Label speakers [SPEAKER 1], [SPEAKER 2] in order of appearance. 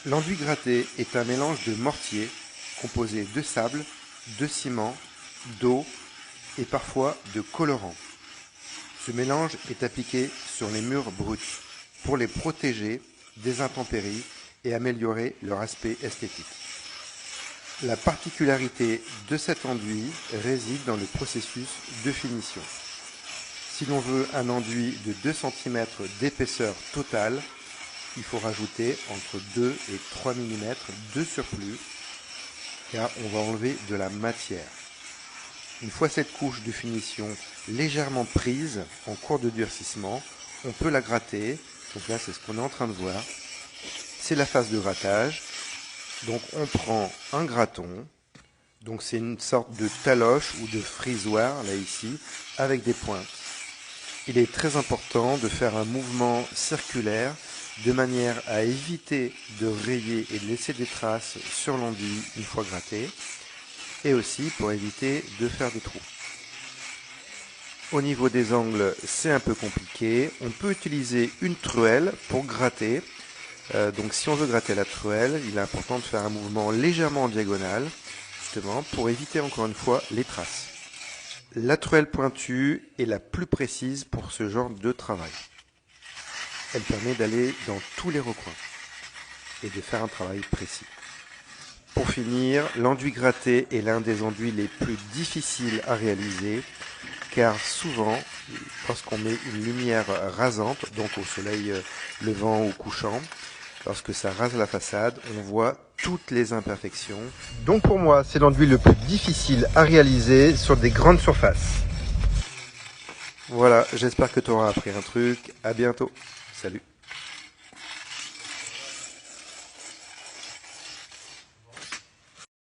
[SPEAKER 1] L'enduit gratté est un mélange de mortier composé de sable, de ciment, d'eau et parfois de colorant. Ce mélange est appliqué sur les murs bruts pour les protéger des intempéries et améliorer leur aspect esthétique. La particularité de cet enduit réside dans le processus de finition. Si l'on veut un enduit de 2 cm d'épaisseur totale, il faut rajouter entre 2 et 3 mm de surplus car on va enlever de la matière. Une fois cette couche de finition légèrement prise en cours de durcissement, on peut la gratter. Donc là, c'est ce qu'on est en train de voir. C'est la phase de grattage. Donc on prend un gratton. Donc c'est une sorte de taloche ou de frisoir, là ici, avec des pointes. Il est très important de faire un mouvement circulaire de manière à éviter de rayer et de laisser des traces sur l'enduit une fois gratté, et aussi pour éviter de faire des trous. Au niveau des angles, c'est un peu compliqué. On peut utiliser une truelle pour gratter. Donc si on veut gratter la truelle, il est important de faire un mouvement légèrement en diagonale, justement pour éviter encore une fois les traces. La truelle pointue est la plus précise pour ce genre de travail. Elle permet d'aller dans tous les recoins et de faire un travail précis. Pour finir, l'enduit gratté est l'un des enduits les plus difficiles à réaliser car souvent, lorsqu'on met une lumière rasante, donc au soleil levant ou couchant, lorsque ça rase la façade, on voit toutes les imperfections. Donc pour moi, c'est l'enduit le plus difficile à réaliser sur des grandes surfaces. Voilà, j'espère que tu auras appris un truc. À bientôt. Salut.